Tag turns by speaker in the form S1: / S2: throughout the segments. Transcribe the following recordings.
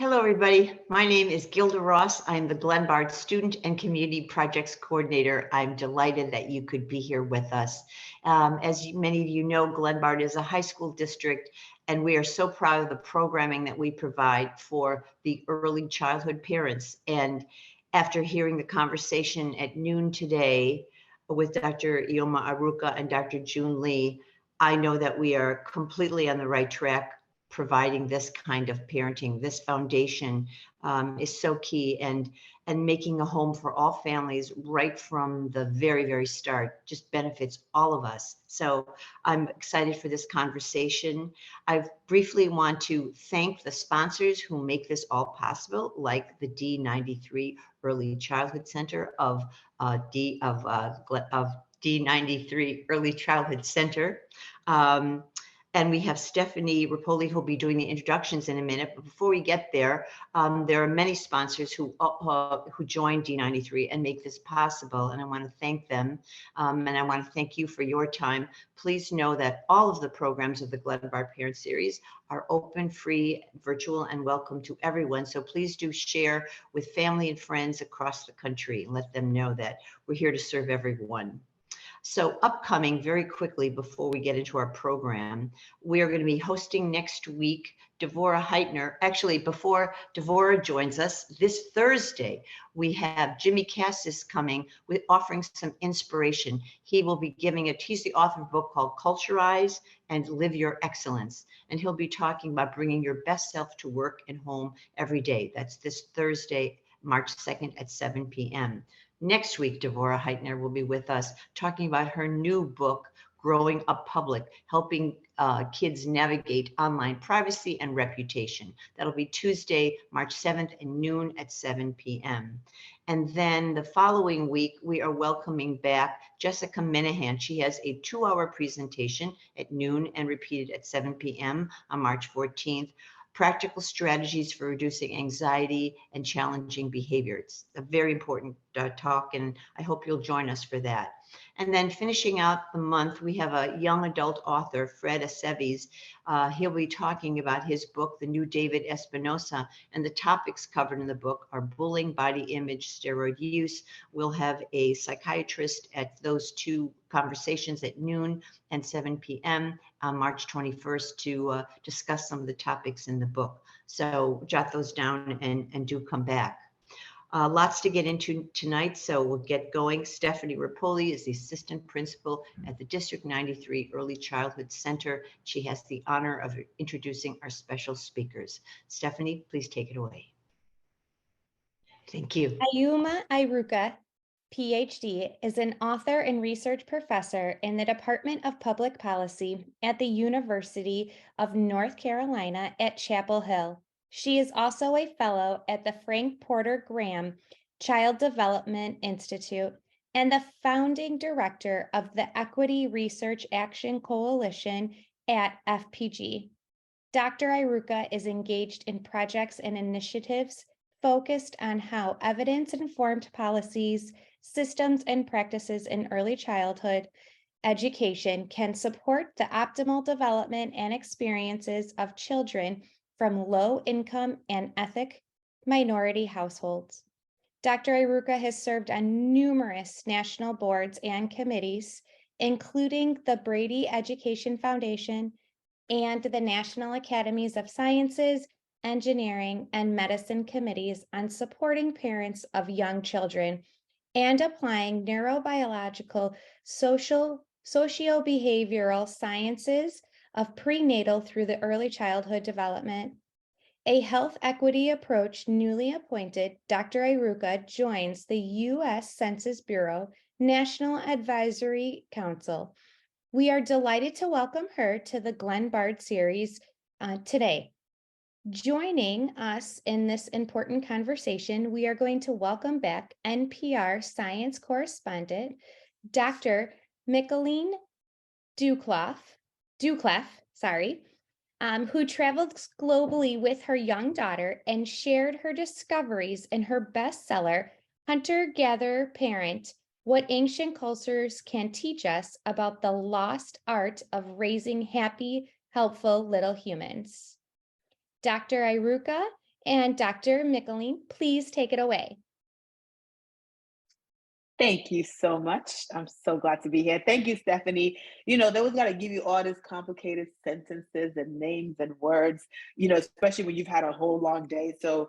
S1: Hello, everybody. My name is Gilda Ross. I'm the Glenbard Student and Community Projects Coordinator. I'm delighted that you could be here with us. Many of you know, Glenbard is a high school district, and we are so proud of the programming that we provide for the early childhood parents. And after hearing the conversation at noon today with Dr. Iheoma Iruka and Dr. June Lee, I know that we are completely on the right track providing this kind of parenting. This foundation is so key, and making a home for all families right from the very, very start just benefits all of us. So I'm excited for this conversation. I briefly want to thank the sponsors who make this all possible, like the D93 Early Childhood Center of D93 Early Childhood Center. And we have Stephanie Rapoli, who'll be doing the introductions in a minute. But before we get there, there are many sponsors who join D93 and make this possible, and I want to thank them. And I want to thank you for your time. Please know that all of the programs of the Glenbard Parent Series are open, free, virtual, and welcome to everyone. So please do share with family and friends across the country and let them know that we're here to serve everyone. So upcoming very quickly before we get into our program, we are going to be hosting next week Devorah Heitner. Actually, before Devorah joins us this Thursday, we have Jimmy Cassis coming with offering some inspiration. He will be he's the author of a book called Culturize and Live Your Excellence. And he'll be talking about bringing your best self to work and home every day. That's this Thursday, March 2nd at 7 p.m. Next week, Devorah Heitner will be with us talking about her new book, Growing Up Public, helping kids navigate online privacy and reputation. That'll be Tuesday, March 7th at noon at 7 p.m. And then the following week, we are welcoming back Jessica Minahan. She has a 2-hour presentation at noon and repeated at 7 p.m. on March 14th. Practical strategies for reducing anxiety and challenging behavior. It's a very important talk, and I hope you'll join us for that. And then finishing out the month, we have a young adult author, Fred Aceves. He'll be talking about his book, The New David Espinosa, and the topics covered in the book are bullying, body image, steroid use. We'll have a psychiatrist at those two conversations at noon and 7 p.m. on March 21st to discuss some of the topics in the book. So jot those down and do come back. Lots to get into tonight, so we'll get going. Stephanie Rapoli is the assistant principal at the District 93 Early Childhood Center. She has the honor of introducing our special speakers. Stephanie, please take it away. Thank you.
S2: Iheoma Iruka, PhD, is an author and research professor in the Department of Public Policy at the University of North Carolina at Chapel Hill. She is also a fellow at the Frank Porter Graham Child Development Institute and the founding director of the Equity Research Action Coalition at FPG. Dr. Iruka is engaged in projects and initiatives focused on how evidence-informed policies, systems, and practices in early childhood education can support the optimal development and experiences of children from low-income and ethnic minority households. Dr. Iruka has served on numerous national boards and committees, including the Brady Education Foundation and the National Academies of Sciences, Engineering, and Medicine committees on supporting parents of young children and applying neurobiological, socio-behavioral sciences of prenatal through the early childhood development. A health equity approach newly appointed, Dr. Iruka joins the U.S. Census Bureau National Advisory Council. We are delighted to welcome her to the Glenbard series today. Joining us in this important conversation, we are going to welcome back NPR science correspondent, Dr. Michaeleen Doucleff, who traveled globally with her young daughter and shared her discoveries in her bestseller, Hunter-Gatherer Parent: What Ancient Cultures Can Teach Us About the Lost Art of Raising Happy, Helpful Little Humans. Dr. Iruka And Dr. Michaeleen, please take it away.
S3: Thank you so much. I'm so glad to be here. Thank you, Stephanie. They always got to give you all these complicated sentences and names and words, especially when you've had a whole long day. So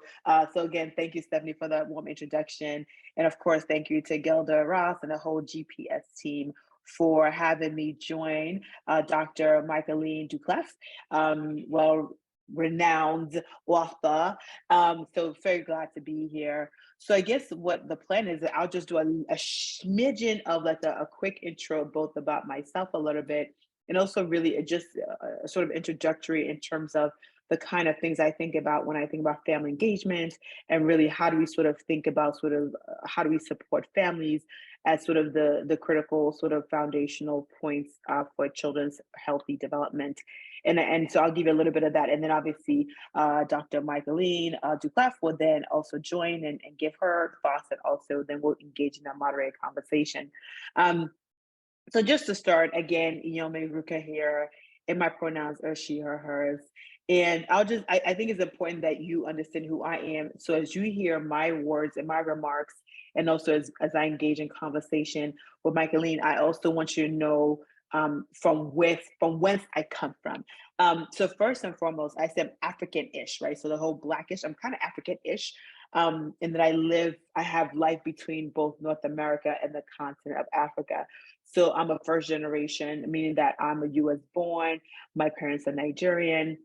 S3: again, thank you, Stephanie, for that warm introduction. And of course, thank you to Gelda Ross and the whole GPS team for having me join Dr. Michaeleen Doucleff, well renowned author. So very glad to be here. So I guess what the plan is, I'll just do a smidgen of like a quick intro, both about myself a little bit, and also really just a sort of introductory in terms of the kind of things I think about when I think about family engagement, and really how do we sort of think about sort of how do we support families as sort of the critical sort of foundational points for children's healthy development. And so I'll give you a little bit of that. And then obviously Dr. Michaeleen Doucleff will then also join and give her thoughts, and also then we'll engage in a moderated conversation. So just to start, again, Iheoma Iruka here, and my pronouns are she, her, hers. And I think it's important that you understand who I am. So as you hear my words and my remarks, and also as I engage in conversation with Michaeleen, I also want you to know from whence I come from. So first and foremost, I said African-ish, right? So the whole Blackish, I'm kind of African-ish. And that I have life between both North America and the continent of Africa. So I'm a first generation, meaning that I'm a US born, my parents are Nigerian,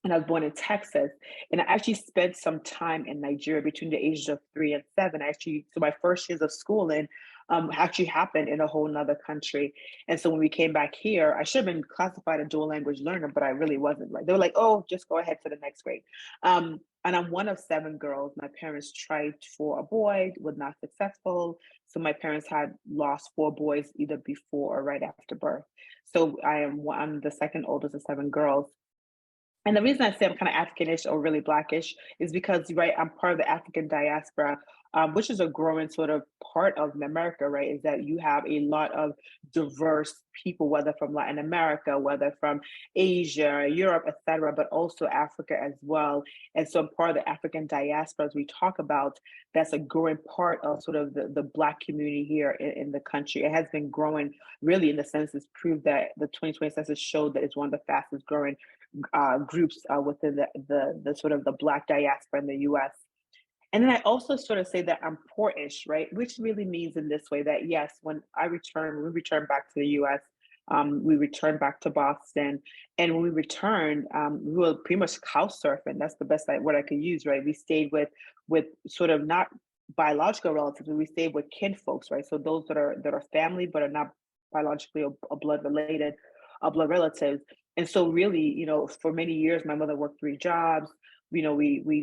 S3: and I was born in Texas. And I actually spent some time in Nigeria between the ages of 3 and 7. So my first years of schooling actually happened in a whole nother country. And so when we came back here, I should have been classified a dual language learner, but I really wasn't. Like, they were like, oh, just go ahead to the next grade. And I'm one of 7 girls. My parents tried for a boy, was not successful. So my parents had lost 4 boys either before or right after birth. So I'm the second oldest of 7 girls. And the reason I say I'm kind of Africanish or really Blackish is because, right, I'm part of the African diaspora, which is a growing sort of part of America, right? Is that you have a lot of diverse people, whether from Latin America, whether from Asia, Europe, etc., but also Africa as well. And so I'm part of the African diaspora, as we talk about, that's a growing part of sort of the Black community here in the country. It has been growing really, in the census proved that the 2020 census showed that it's one of the fastest growing groups within the sort of the Black diaspora in the US. And then I also sort of say that I'm poor-ish, right? Which really means in this way that yes, when we returned back to the US, we returned back to Boston. And when we returned, we were pretty much house surfing. That's the best word I could use, right? We stayed with sort of not biological relatives, but we stayed with kin folks, right? So those that are family but are not biologically or blood related, blood relatives. And so really, for many years, my mother worked 3 jobs. We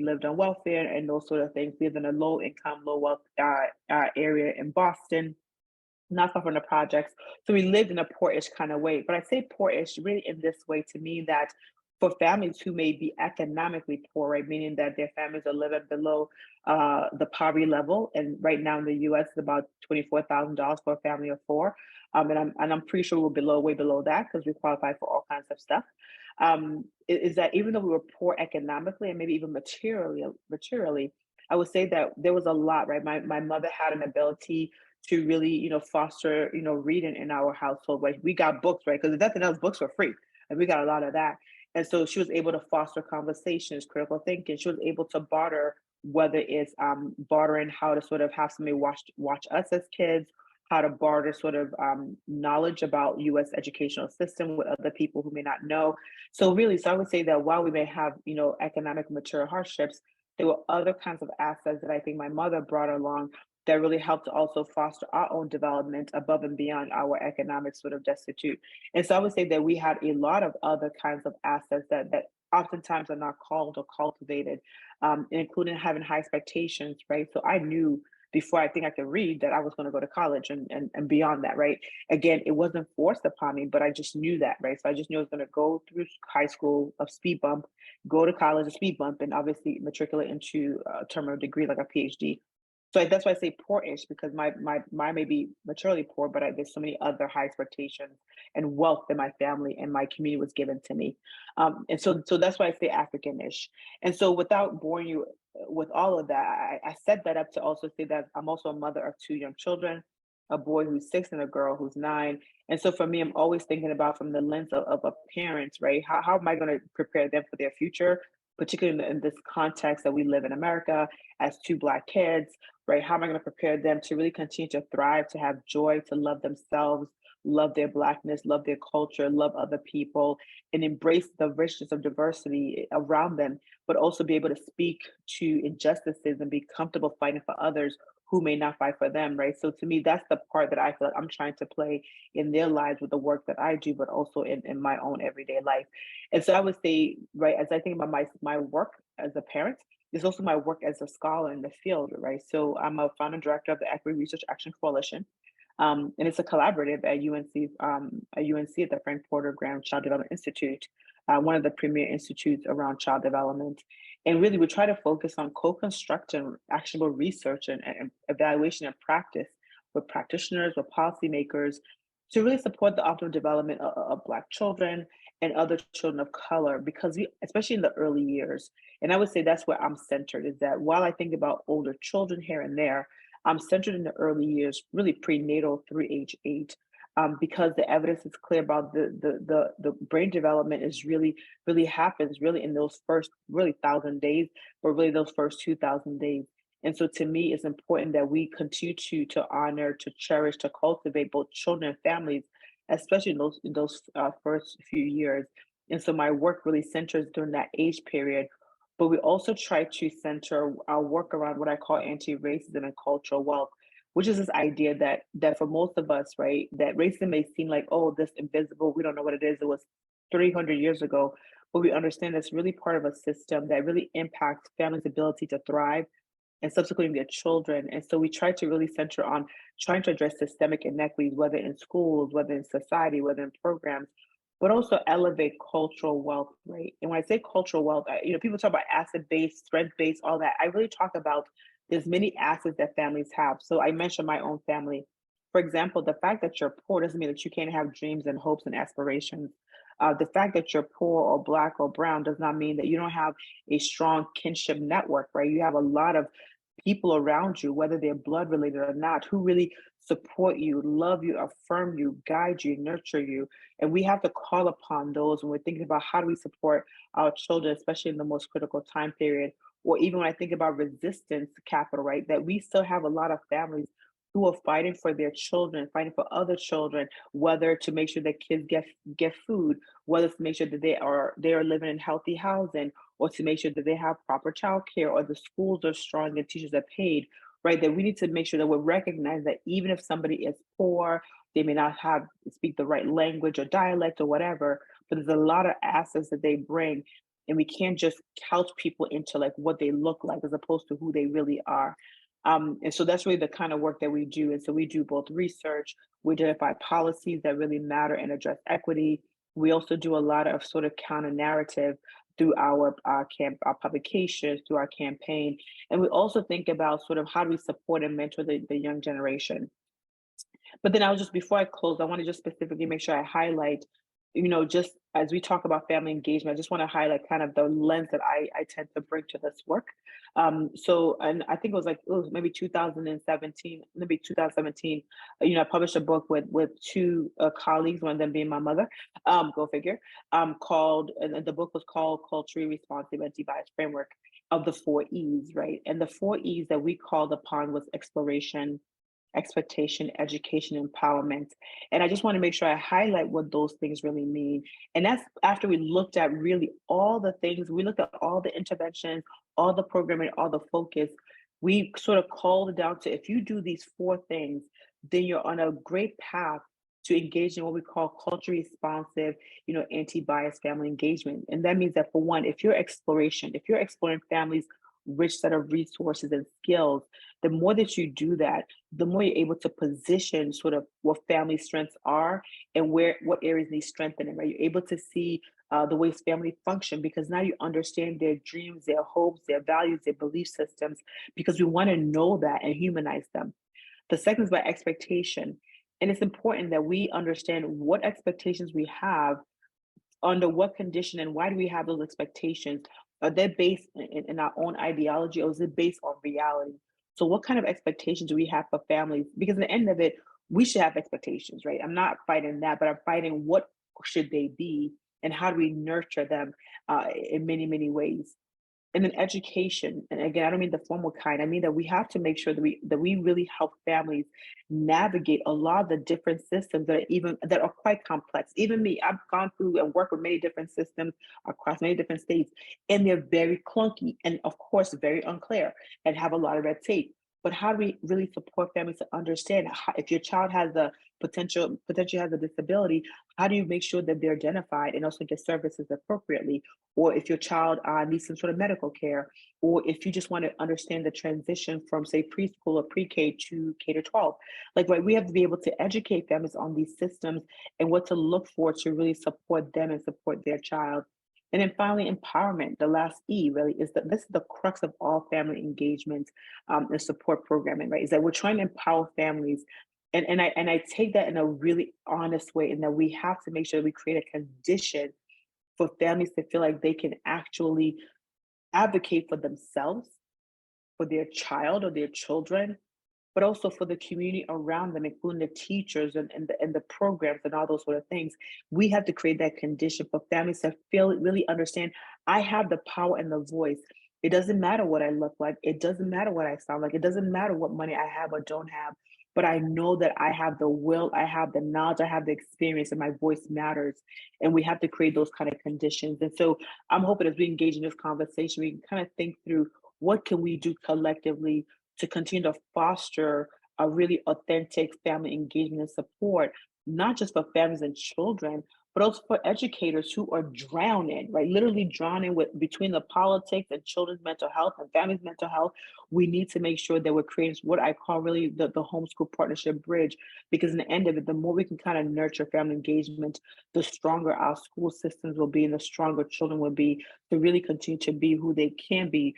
S3: lived on welfare and those sort of things. We lived in a low income, low wealth area in Boston, not far from the projects. So we lived in a poorish kind of way. But I say poorish really in this way to mean that for families who may be economically poor, right, meaning that their families are living below the poverty level, and right now in the U.S. it's about $24,000 for a family of 4, and I'm pretty sure we're way below that because we qualify for all kinds of stuff. Is that even though we were poor economically and maybe even materially, I would say that there was a lot, right? My mother had an ability to really, foster, reading in our household. Like we got books, right? Because if nothing else, books were free, and we got a lot of that. And so she was able to foster conversations, critical thinking. She was able to barter, whether it's bartering how to sort of have somebody watch us as kids, how to barter sort of knowledge about U.S. educational system with other people who may not know. So I would say that while we may have, economic material hardships, there were other kinds of assets that I think my mother brought along that really helped to also foster our own development above and beyond our economic sort of destitute. And so I would say that we had a lot of other kinds of assets that oftentimes are not called or cultivated, including having high expectations, right? So I knew before I think I could read that I was going to go to college and beyond that, right? Again, it wasn't forced upon me, but I just knew that, right? So I just knew I was going to go through high school, a speed bump, go to college, a speed bump, and obviously matriculate into a terminal degree like a PhD. So that's why I say poor-ish, because my may be materially poor, but there's so many other high expectations and wealth that my family and my community was given to me. And so that's why I say African-ish. And so without boring you with all of that, I set that up to also say that I'm also a mother of two young children, a boy who's 6 and a girl who's 9. And so for me, I'm always thinking about from the lens of a parent, right? How am I going to prepare them for their future, particularly in this context that we live in America as two Black kids, right? How am I going to prepare them to really continue to thrive, to have joy, to love themselves, love their Blackness, love their culture, love other people, and embrace the richness of diversity around them, but also be able to speak to injustices and be comfortable fighting for others who may not fight for them, right? So to me, that's the part that I feel like I'm trying to play in their lives with the work that I do, but also in my own everyday life. And so I would say, right, as I think about my work as a parent, it's also my work as a scholar in the field, right? So I'm a founder and director of the Equity Research Action Coalition. And it's a collaborative at UNC at the Frank Porter Graham Child Development Institute, one of the premier institutes around child development. And really, we try to focus on co-construction, actionable research, and evaluation and practice with practitioners, with policymakers, to really support the optimal development of Black children and other children of color, because especially in the early years, and I would say that's where I'm centered, is that while I think about older children here and there, I'm centered in the early years, really prenatal through age 8, because the evidence is clear about the brain development is really happens really in those first really 1,000 days, but really those first 2,000 days. And so to me, it's important that we continue to honor, to cherish, to cultivate both children and families, especially in those first few years. And so my work really centers during that age period, but we also try to center our work around what I call anti-racism and cultural wealth, which is this idea that for most of us, right, that racism may seem like, oh, this invisible, we don't know what it is. It was 300 years ago, but we understand it's really part of a system that really impacts families' ability to thrive and subsequently their children. And so we try to really center on trying to address systemic inequities, whether in schools, whether in society, whether in programs, but also elevate cultural wealth, right? And when I say cultural wealth, people talk about asset-based, strength-based, all that. I really talk about there's many assets that families have. So I mentioned my own family. For example, the fact that you're poor doesn't mean that you can't have dreams and hopes and aspirations. The fact that you're poor or Black or brown does not mean that you don't have a strong kinship network, right? You have a lot of people around you, whether they're blood related or not, who really support you, love you, affirm you, guide you, nurture you. And we have to call upon those when we're thinking about how do we support our children, especially in the most critical time period. Or even when I think about resistance capital, right? That we still have a lot of families who are fighting for their children, fighting for other children, whether to make sure that kids get food, whether to make sure that they are living in healthy housing, or to make sure that they have proper childcare, or the schools are strong and teachers are paid, right? That we need to make sure that we recognize that even if somebody is poor, they may not speak the right language or dialect or whatever, but there's a lot of assets that they bring. And we can't just couch people into like what they look like as opposed to who they really are. And so that's really the kind of work that we do. And so we do both research, we identify policies that really matter and address equity. We also do a lot of sort of counter narrative through our publications, through our campaign. And we also think about sort of how do we support and mentor the young generation. But then before I close, I want to just specifically make sure I highlight, just as we talk about family engagement, I just want to highlight kind of the lens that I tend to bring to this work. And I think it was maybe 2017, I published a book with two colleagues, one of them being my mother, go figure, and the book was called Culturally Responsive Anti-Bias Framework of the 4 E's, right? And the 4 E's that we called upon was exploration, expectation, education, empowerment. And I just want to make sure I highlight what those things really mean. And that's after we looked at really all the things, we looked at all the interventions, all the programming, all the focus. We sort of called it down to, if you do these 4 things, then you're on a great path to engage in what we call culturally responsive, anti-bias family engagement. And that means that, for one, if you're exploring families' rich set of resources and skills, the more that you do that, the more you're able to position sort of what family strengths are and what areas need strengthening, right? You're able to see the ways family function, because now you understand their dreams, their hopes, their values, their belief systems, because we want to know that and humanize them. The second is about expectation. And it's important that we understand what expectations we have, under what condition, and why do we have those expectations? Are they based in our own ideology, or is it based on reality? So, what kind of expectations do we have for families? Because at the end of it, we should have expectations, right? I'm not fighting that, but I'm fighting what should they be, and how do we nurture them in many, many ways. And then education, and again, I don't mean the formal kind. I mean that we have to make sure that we really help families navigate a lot of the different systems that are quite complex. Even me, I've gone through and worked with many different systems across many different states, and they're very clunky and, of course, very unclear and have a lot of red tape. But how do we really support families to understand how, if your child has a potentially has a disability, how do you make sure that they're identified and also get services appropriately? Or if your child needs some sort of medical care, or if you just want to understand the transition from, say, preschool or pre-K to K to 12. Like, right, we have to be able to educate families on these systems and what to look for to really support them and support their child. And then finally, empowerment, the last E really is that this is the crux of all family engagement and support programming, right? Is that we're trying to empower families. And I take that in a really honest way, in that we have to make sure that we create a condition for families to feel like they can actually advocate for themselves, for their child or their children, but also for the community around them, including the teachers and the programs and all those sort of things. We have to create that condition for families to feel, really understand, I have the power and the voice. It doesn't matter what I look like. It doesn't matter what I sound like. It doesn't matter what money I have or don't have. But I know that I have the will, I have the knowledge, I have the experience, and my voice matters. And we have to create those kind of conditions. And so I'm hoping as we engage in this conversation, we can kind of think through, what can we do collectively to continue to foster a really authentic family engagement and support, not just for families and children, but also for educators who are drowning, right? Literally drowning with between the politics and children's mental health and families' mental health. We need to make sure that we're creating what I call really the homeschool partnership bridge, because in the end of it, the more we can kind of nurture family engagement, the stronger our school systems will be and the stronger children will be to really continue to be who they can be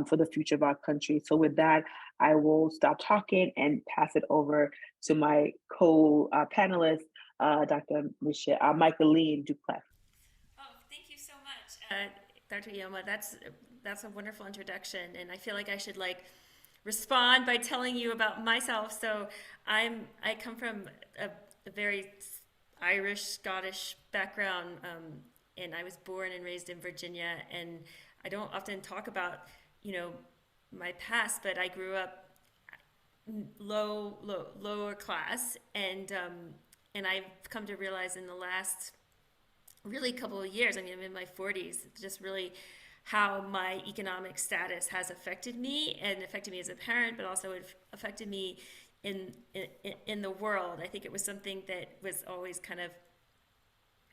S3: for the future of our country. So with that, I will stop talking and pass it over to my co-panelist, Dr. Michaeleen Doucleff.
S4: Oh, thank you so much, Dr. Iheoma. That's a wonderful introduction, and I feel like I should respond by telling you about myself. So I come from a very Irish, Scottish background, and I was born and raised in Virginia. And I don't often talk about my past, but I grew up lower class, and I've come to realize in the last really couple of years, I mean, I'm in my 40s, just really how my economic status has affected me, and affected me as a parent, but also it affected me in the world. I think it was something that was always kind of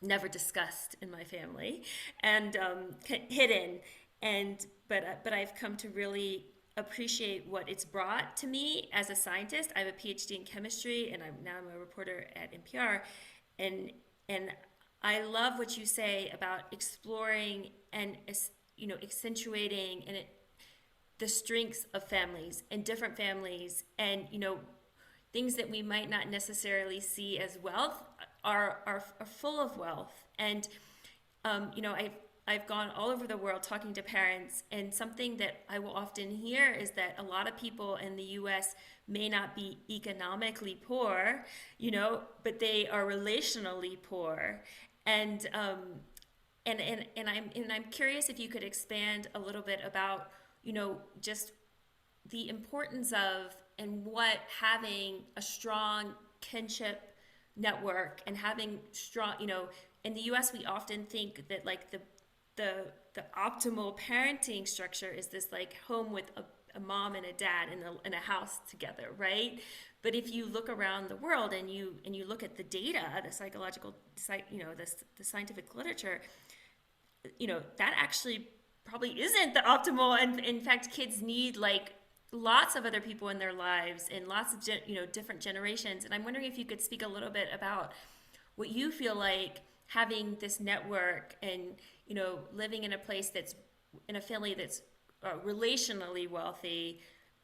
S4: never discussed in my family and hidden. But I've come to really appreciate what it's brought to me as a scientist. I have a PhD in chemistry, and I'm a reporter at NPR, and I love what you say about exploring and accentuating the strengths of families and different families, and things that we might not necessarily see as wealth are full of wealth. And I've gone all over the world talking to parents, and something that I will often hear is that a lot of people in the U.S. may not be economically poor, but they are relationally poor. And I'm curious if you could expand a little bit about, just the importance of, and what having a strong kinship network and having strong, in the U.S. we often think that the optimal parenting structure is this home with a mom and a dad in a house together, right? But if you look around the world and you look at the data, the psychological, the scientific literature, that actually probably isn't the optimal. And in fact, kids need lots of other people in their lives and lots of different generations. And I'm wondering if you could speak a little bit about what you feel like having this network and, you know, living in a place that's in a family that's relationally wealthy,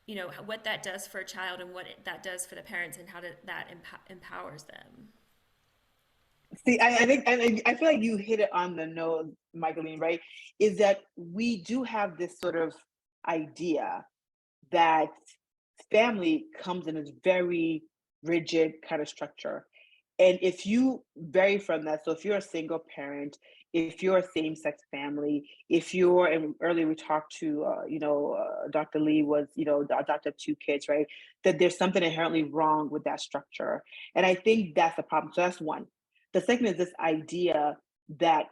S4: you know, what that does for a child and what that does for the parents and how that empowers them.
S3: See, I think, and I feel like you hit it on the nose, Michaeleen, right? Is that we do have this sort of idea that family comes in this very rigid kind of structure. And if you vary from that, so if you're a single parent, if you're a same-sex family, if you're, and earlier we talked to, Dr. Lee was, the doctor of 2 kids, right? That there's something inherently wrong with that structure. And I think that's the problem. So that's one. The second is this idea that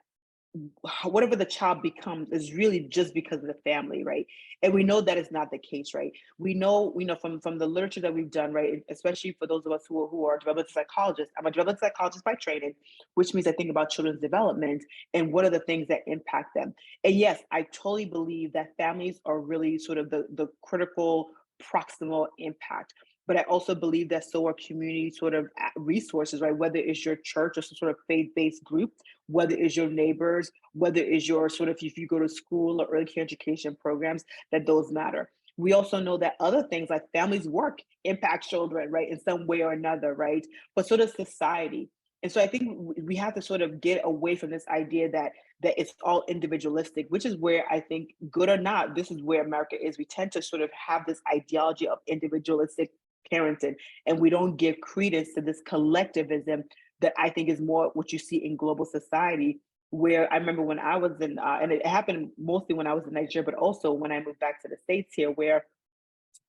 S3: whatever the child becomes is really just because of the family, right? And we know that is not the case, right? We know from the literature that we've done, right? Especially for those of us who are developmental psychologists. I'm a developmental psychologist by training, which means I think about children's development and what are the things that impact them. And yes, I totally believe that families are really sort of the critical proximal impact. But I also believe that so are community sort of resources, right? Whether it's your church or some sort of faith-based group, whether it's your neighbors, whether it's your sort of, if you go to school or early care education programs, that those matter. We also know that other things like families' work impact children, right, in some way or another, right? But so does society. And so I think we have to sort of get away from this idea that it's all individualistic, which is where I think, good or not, this is where America is. We tend to sort of have this ideology of individualistic parenting, and we don't give credence to this collectivism that I think is more what you see in global society. Where I remember when I was in, and it happened mostly when I was in Nigeria, but also when I moved back to the States here, where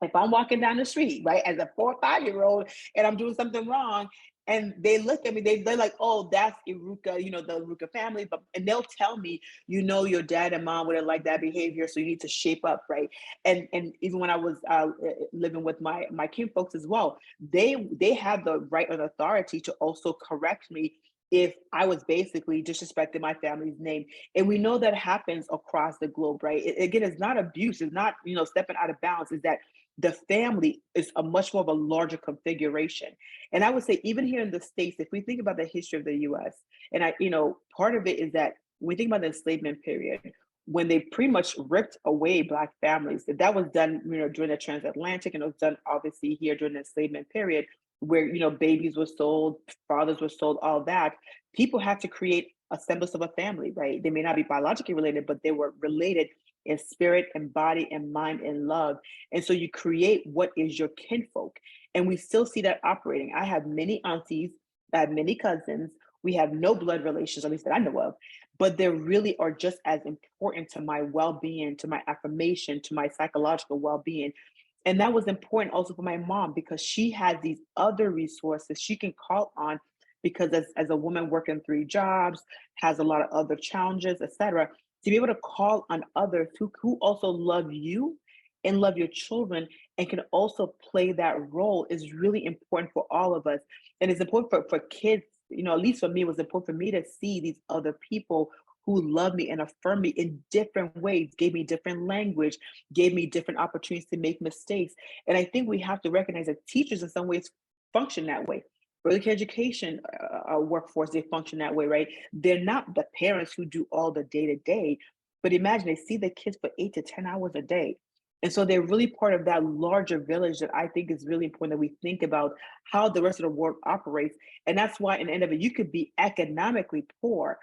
S3: if I'm walking down the street, right, as a 4 or 5-year-old, and I'm doing something wrong, and they look at me, they're like, "Oh, that's Iruka, the Iruka family," and they'll tell me, your dad and mom wouldn't like that behavior, so you need to shape up, right? And even when I was living with my kin folks as well, they have the right and authority to also correct me if I was basically disrespecting my family's name. And we know that happens across the globe, right? Again, it's not abuse, it's not, stepping out of bounds, is that the family is a much more of a larger configuration. And I would say, even here in the States, if we think about the history of the US, and part of it is that when we think about the enslavement period, when they pretty much ripped away Black families, that was done, during the transatlantic, and it was done obviously here during the enslavement period, where, babies were sold, fathers were sold, all that. People had to create a semblance of a family, right? They may not be biologically related, but they were related in spirit and body and mind and love. And so you create what is your kinfolk. And we still see that operating. I have many aunties, I have many cousins. We have no blood relations, at least that I know of, but they really are just as important to my well-being, to my affirmation, to my psychological well-being. And that was important also for my mom, because she has these other resources she can call on, because as a woman working 3 jobs, has a lot of other challenges, etc., to be able to call on others who also love you and love your children and can also play that role is really important for all of us. And it's important for kids, at least for me, it was important for me to see these other people who love me and affirm me in different ways, gave me different language, gave me different opportunities to make mistakes. And I think we have to recognize that teachers in some ways function that way. Early care education workforce, they function that way, right? They're not the parents who do all the day-to-day, but imagine they see the kids for 8 to 10 hours a day. And so they're really part of that larger village that I think is really important, that we think about how the rest of the world operates. And that's why in the end of it, you could be economically poor,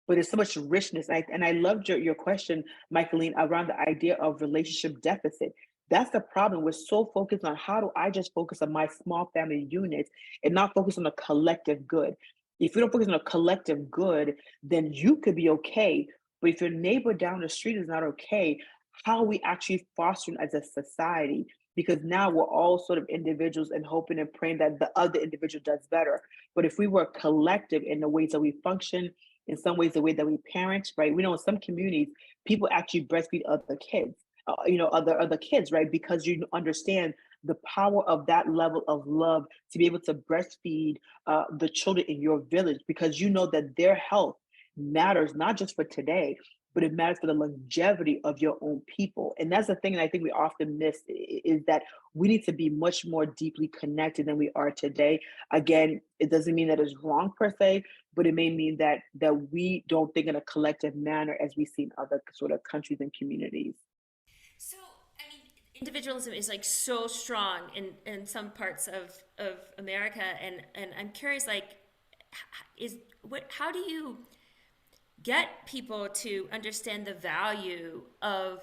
S3: but there's so much richness. And I loved your question, Michaeleen, around the idea of relationship deficit. That's the problem. We're so focused on how do I just focus on my small family unit and not focus on the collective good. If we don't focus on a collective good, then you could be okay. But if your neighbor down the street is not okay, how are we actually fostering as a society? Because now we're all sort of individuals and hoping and praying that the other individual does better. But if we were collective in the ways that we function, in some ways the way that we parent, right? We know in some communities, people actually breastfeed other kids. Other kids, right? Because you understand the power of that level of love to be able to breastfeed the children in your village, because you know that their health matters not just for today, but it matters for the longevity of your own people. And that's the thing that I think we often miss, is that we need to be much more deeply connected than we are today. Again, it doesn't mean that it's wrong per se, but it may mean that we don't think in a collective manner as we see in other sort of countries and communities.
S4: So, I mean, individualism is like so strong in some parts of America, and I'm curious, like, how do you get people to understand the value of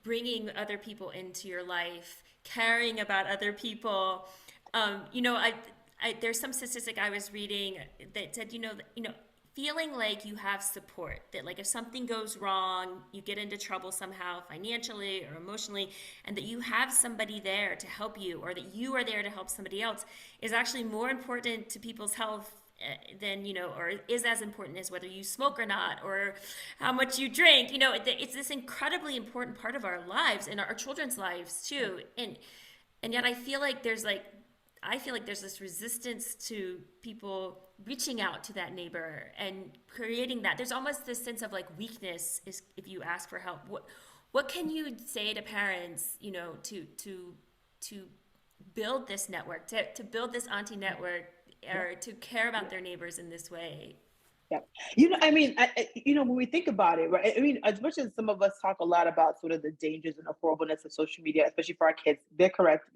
S4: bringing other people into your life, caring about other people? There's some statistic I was reading that said, feeling like you have support, that like if something goes wrong, you get into trouble somehow financially or emotionally, and that you have somebody there to help you, or that you are there to help somebody else, is actually more important to people's health than, or is as important as whether you smoke or not, or how much you drink. It's this incredibly important part of our lives and our children's lives too. And yet I feel like there's this resistance to people reaching out to that neighbor and creating that. There's almost this sense of like weakness is if you ask for help. What can you say to parents, to build this network, to build this auntie network, or to care about their neighbors in this way?
S3: Yeah. When we think about it, right? I mean, as much as some of us talk a lot about sort of the dangers and the horribleness of social media, especially for our kids, they're correct.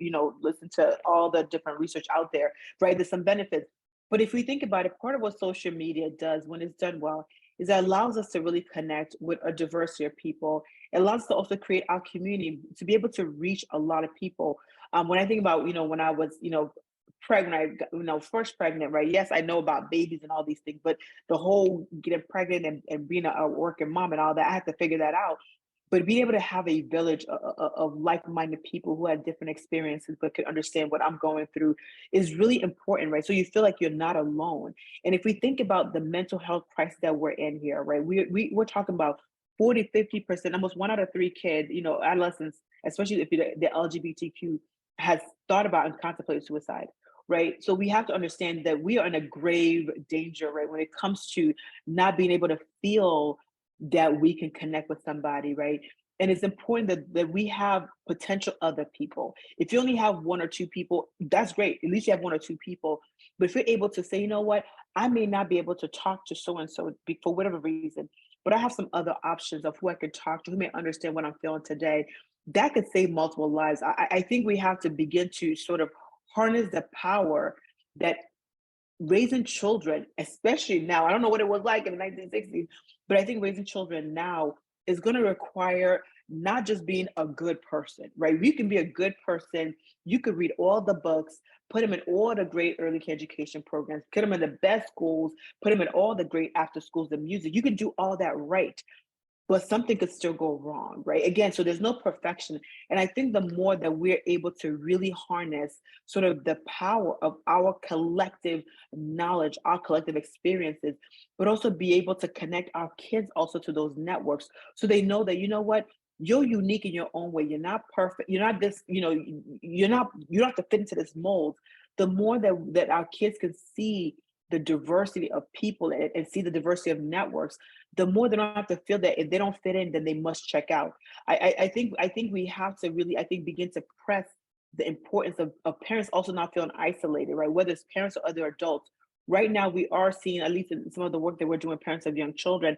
S3: Listen to all the different research out there, right? There's some benefits. But if we think about it, part of what social media does when it's done well is it allows us to really connect with a diversity of people. It allows us to also create our community, to be able to reach a lot of people. When I think about, when I was, pregnant, first pregnant, right? Yes, I know about babies and all these things, but the whole getting pregnant and being a working mom and all that, I had to figure that out. But being able to have a village of like-minded people who had different experiences but could understand what I'm going through is really important, right? So you feel like you're not alone. And if we think about the mental health crisis that we're in here, right? We're talking about 40, 50%, almost 1 out of 3 kids, adolescents, especially if the LGBTQ, has thought about and contemplated suicide. Right. So we have to understand that we are in a grave danger, right, when it comes to not being able to feel that we can connect with somebody, right? And it's important that we have potential other people. If you only have 1 or 2 people, that's great. At least you have 1 or 2 people. But if you're able to say, you know what, I may not be able to talk to so-and-so for whatever reason, but I have some other options of who I could talk to, who may understand what I'm feeling today, that could save multiple lives. I think we have to begin to sort of harness the power that raising children, especially now, I don't know what it was like in the 1960s, but I think raising children now is going to require not just being a good person, right? You can be a good person. You could read all the books, put them in all the great early care education programs, put them in the best schools, put them in all the great after schools and music. You can do all that right, but something could still go wrong, right? Again, so there's no perfection. And I think the more that we're able to really harness sort of the power of our collective knowledge, our collective experiences, but also be able to connect our kids also to those networks so they know that, you know what, you're unique in your own way. You're not perfect. You're not this, you don't have to fit into this mold. The more that our kids can see the diversity of people and see the diversity of networks, the more they don't have to feel that if they don't fit in, then they must check out. I think we have to really, begin to press the importance of parents also not feeling isolated, right? Whether it's parents or other adults. Right now, we are seeing, at least in some of the work that we're doing, parents of young children,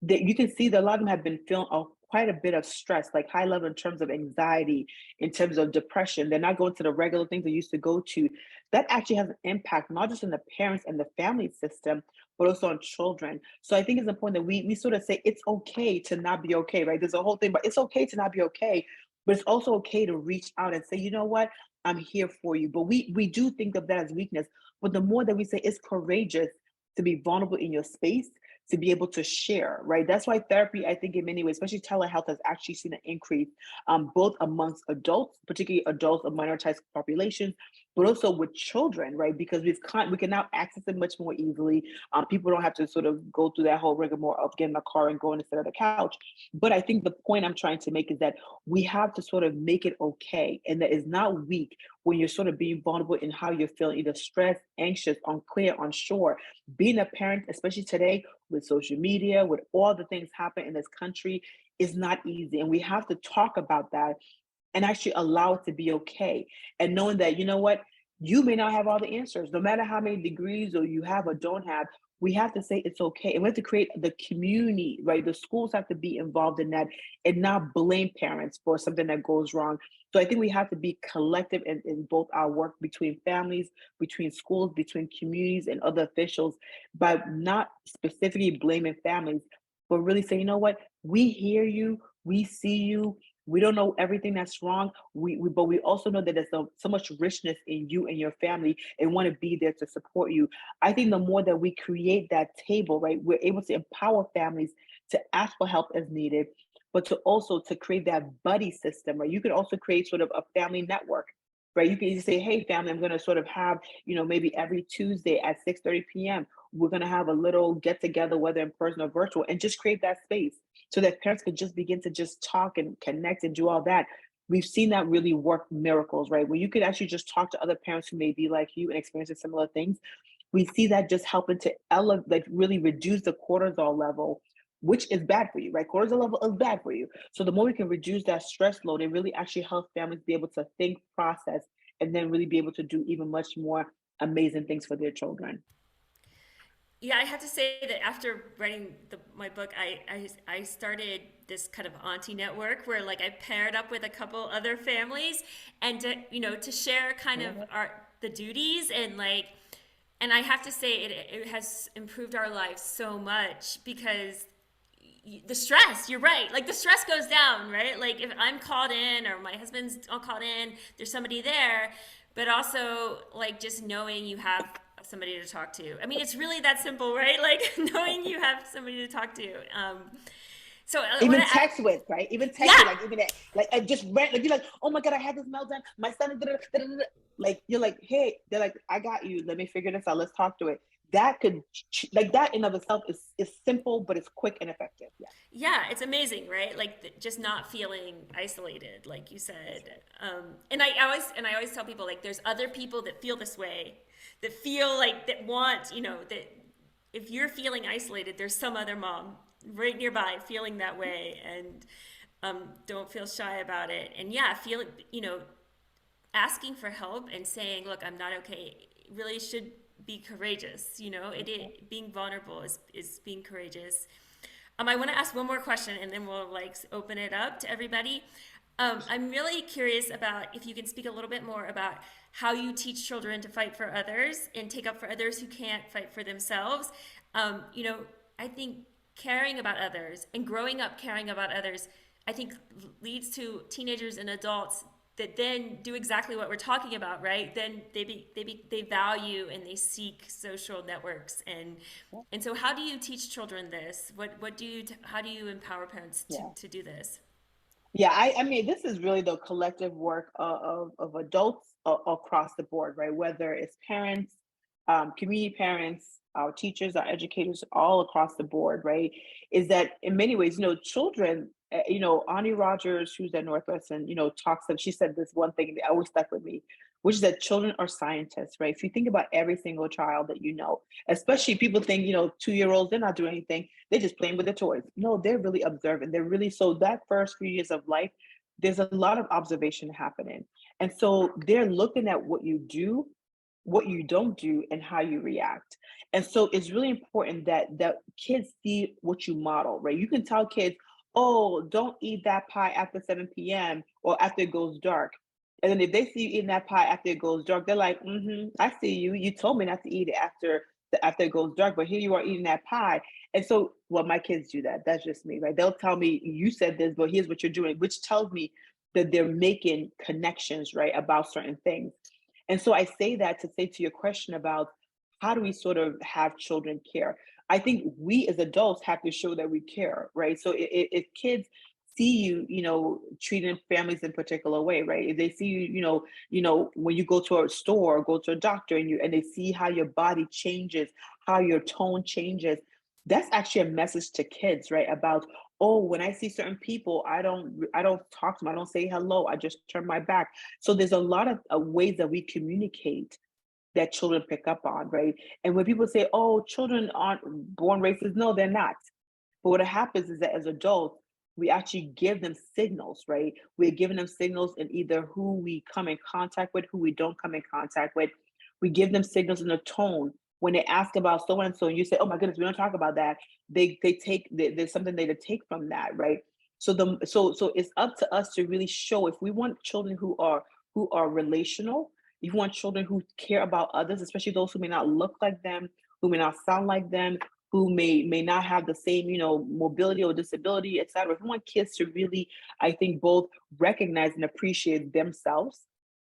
S3: that you can see that a lot of them have been feeling quite a bit of stress, like high level in terms of anxiety, in terms of depression. They're not going to the regular things they used to go to. That actually has an impact, not just on the parents and the family system, but also on children. So I think it's important that we sort of say it's okay to not be okay, right? There's a whole thing, but it's okay to not be okay, but it's also okay to reach out and say, you know what, I'm here for you. But we do think of that as weakness. But the more that we say it's courageous to be vulnerable in your space, to be able to share, right? That's why therapy, I think in many ways, especially telehealth, has actually seen an increase, both amongst adults, particularly adults of minoritized populations, but also with children, right? Because we can now access it much more easily. People don't have to sort of go through that whole rigmarole of getting a car and going to sit on the couch. But I think the point I'm trying to make is that we have to sort of make it okay, and that is not weak when you're sort of being vulnerable in how you're feeling, either stressed, anxious, unclear, unsure. Being a parent, especially today, with social media, with all the things happen in this country, is not easy. And we have to talk about that and actually allow it to be okay. And knowing that, you know what, you may not have all the answers, no matter how many degrees or you have or don't have, we have to say it's okay. And we have to create the community, right? The schools have to be involved in that and not blame parents for something that goes wrong. So I think we have to be collective in both our work between families, between schools, between communities and other officials, by not specifically blaming families, but really saying, you know what, we hear you, we see you, we don't know everything that's wrong. But we also know that there's so much richness in you and your family, and want to be there to support you. I think the more that we create that table, right, we're able to empower families to ask for help as needed, but to also to create that buddy system, right? You can also create sort of a family network, right? You can either say, hey, family, I'm going to sort of have, maybe every Tuesday at 6:30 p.m., we're going to have a little get together, whether in person or virtual, and just create that space so that parents could just begin to just talk and connect and do all that. We've seen that really work miracles, right? Where you could actually just talk to other parents who may be like you and experiencing similar things. We see that just helping to elevate, like really reduce the cortisol level, which is bad for you, right? Cortisol level is bad for you. So the more we can reduce that stress load, it really actually helps families be able to think, process, and then really be able to do even much more amazing things for their children.
S4: Yeah, I have to say that after writing my book, I started this kind of auntie network where like I paired up with a couple other families and to share kind of the duties and I have to say it has improved our lives so much because the stress, you're right, like the stress goes down, right? Like if I'm called in or my husband's all called in, there's somebody there, but also like just knowing you have somebody to talk to. I mean, it's really that simple, right? Like knowing you have somebody to talk to. So
S3: even text with, right? Even text with, like even that, like I just read, like you're like, oh my god, I had this meltdown. My son is like you're like, hey, they're like, I got you. Let me figure this out. Let's talk to it. That could like that in of itself is simple, but it's quick and effective. Yeah.
S4: Yeah, it's amazing, right? Like just not feeling isolated, like you said. And I always tell people like there's other people that feel this way, that feel like that want, that if you're feeling isolated, there's some other mom right nearby feeling that way, and don't feel shy about it. And yeah, feel asking for help and saying, look, I'm not okay, really should be courageous. Being vulnerable is being courageous. I want to ask one more question and then we'll like open it up to everybody. I'm really curious about if you can speak a little bit more about how you teach children to fight for others and take up for others who can't fight for themselves. I think caring about others and growing up caring about others, I think leads to teenagers and adults that then do exactly what we're talking about, right? Then they value and they seek social networks, and so how do you teach children this? How do you empower parents to do this?
S3: Yeah, I mean, this is really the collective work of adults across the board, right? Whether it's parents, community parents, our teachers, our educators, all across the board, right? Is that in many ways, children, Ani Rogers, who's at Northwestern, she said this one thing that always stuck with me, which is that children are scientists, right? If you think about every single child that especially people think, 2-year-olds, they're not doing anything. They're just playing with their toys. No, they're really observant. They're really, so that first few years of life, there's a lot of observation happening. And so they're looking at what you do, what you don't do, and how you react. And so it's really important that kids see what you model, right? You can tell kids, oh, don't eat that pie after 7 p.m. or after it goes dark. And then if they see you eating that pie after it goes dark, they're like, I see you. You told me not to eat it after it goes dark, but here you are eating that pie. And so, well, my kids do that. That's just me, right? They'll tell me, you said this, but here's what you're doing, which tells me that they're making connections, right, about certain things. And so I say that to say to your question about how do we sort of have children care? I think we as adults have to show that we care, right? So if kids see you, treating families in a particular way, right? If they see you, when you go to a store, or go to a doctor, and they see how your body changes, how your tone changes, that's actually a message to kids, right? About, oh, when I see certain people, I don't talk to them, I don't say hello, I just turn my back. So there's a lot of ways that we communicate that children pick up on, right? And when people say, oh, children aren't born racist, no, they're not. But what happens is that as adults, we actually give them signals, right? We're giving them signals in either who we come in contact with, who we don't come in contact with. We give them signals in a tone. When they ask about so and so, and you say, "Oh my goodness, we don't talk about that," there's something they to take from that, right? So it's up to us to really show if we want children who are relational, if we want children who care about others, especially those who may not look like them, who may not sound like them, who may not have the same, mobility or disability, et cetera. If we want kids to really, I think, both recognize and appreciate themselves,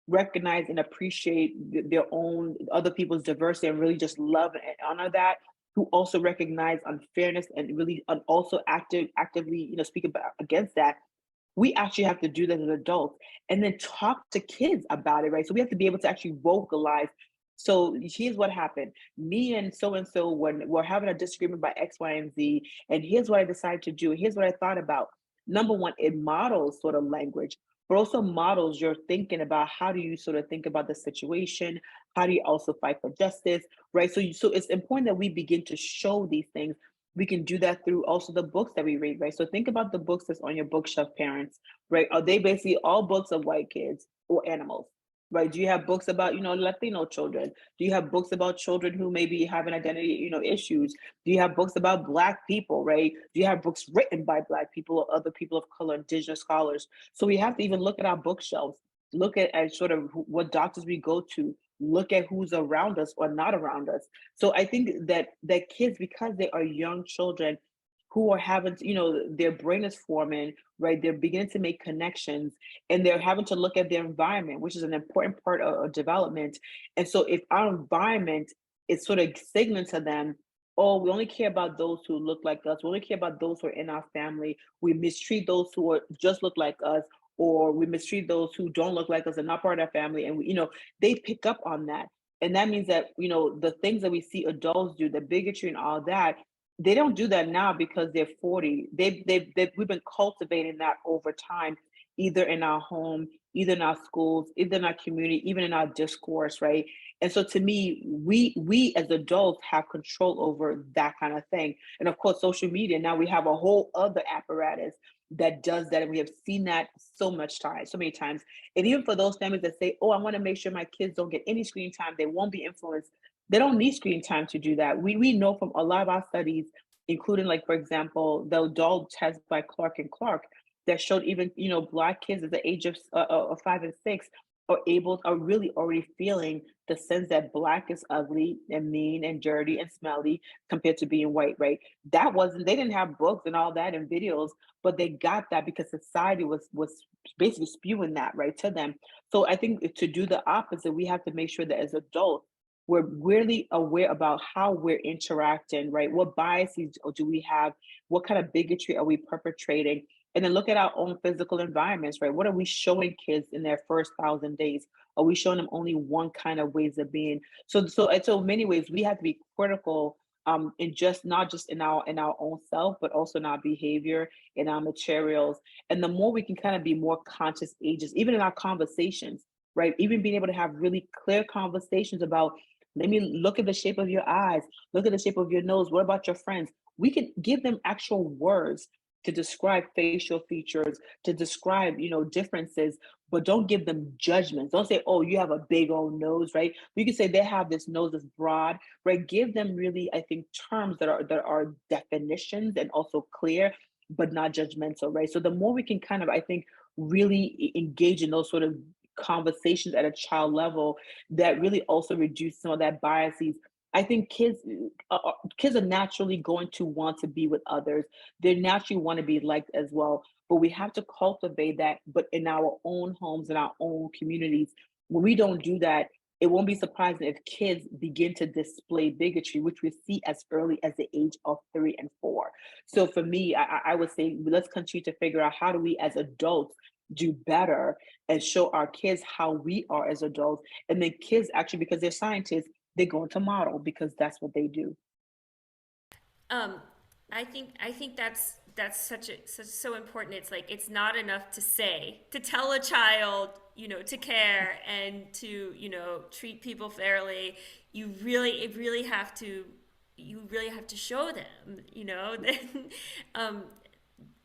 S3: recognize and appreciate their own other people's diversity, and really just love and honor that, who also recognize unfairness and really also actively, speak about against that. We actually have to do that as adults and then talk to kids about it, right? So we have to be able to actually vocalize. So here's what happened. Me and so, when we're having a disagreement by X, Y, and Z, and here's what I decided to do. Here's what I thought about. Number one, it models sort of language, but also models your thinking about how do you sort of think about the situation? How do you also fight for justice, right? So it's important that we begin to show these things. We can do that through also the books that we read, right? So think about the books that's on your bookshelf, parents, right? Are they basically all books of white kids or animals, right? Do you have books about, Latino children? Do you have books about children who maybe have an identity, issues? Do you have books about Black people, right? Do you have books written by Black people or other people of color, Indigenous scholars? So we have to even look at our bookshelves, look at sort of what doctors we go to, look at who's around us or not around us. So I think that kids, because they are young children who are having, their brain is forming, right? They're beginning to make connections and they're having to look at their environment, which is an important part of development. And so if our environment is sort of signaling to them, oh, we only care about those who look like us. We only care about those who are in our family. We mistreat those who are just look like us, or we mistreat those who don't look like us and not part of our family. And they pick up on that. And that means that, the things that we see adults do, the bigotry and all that, they don't do that now because they're 40. We've been cultivating that over time, either in our home, either in our schools, either in our community, even in our discourse, right? And so to me, we as adults have control over that kind of thing. And of course, social media, now we have a whole other apparatus that does that. And we have seen that so many times. And even for those families that say, oh, I want to make sure my kids don't get any screen time, they won't be influenced. They don't need screen time to do that. We know from a lot of our studies, including, like, for example, the adult test by Clark and Clark, that showed even, Black kids at the age of 5 and 6 are really already feeling the sense that Black is ugly and mean and dirty and smelly compared to being white, right? They didn't have books and all that and videos, but they got that because society was basically spewing that right to them. So I think to do the opposite, we have to make sure that as adults, we're really aware about how we're interacting, right? What biases do we have? What kind of bigotry are we perpetrating? And then look at our own physical environments, right? What are we showing kids in their first 1,000 days? Are we showing them only one kind of ways of being? So in many ways, we have to be critical in not just in our own self, but also in our behavior, in our materials. And the more we can kind of be more conscious agents, even in our conversations, right? Even being able to have really clear conversations about, let me look at the shape of your eyes, look at the shape of your nose. What about your friends? We can give them actual words to describe facial features, to describe, differences, but don't give them judgments. Don't say, oh, you have a big old nose, right? You can say they have this nose that's broad, right? Give them really, I think, terms that are definitions and also clear, but not judgmental, right? So the more we can kind of, I think, really engage in those sort of conversations at a child level, that really also reduce some of that biases. I think kids are naturally going to want to be with others. They naturally want to be liked as well. But we have to cultivate that, but in our own homes, in our own communities. When we don't do that, it won't be surprising if kids begin to display bigotry, which we see as early as the age of 3 and 4. So for me, I would say, let's continue to figure out, how do we as adults do better and show our kids how we are as adults. And then kids, actually, because they're scientists, they're going to model because that's what they do.
S4: I think that's so important. It's like, it's not enough to tell a child, to care and to, treat people fairly. You really have to show them,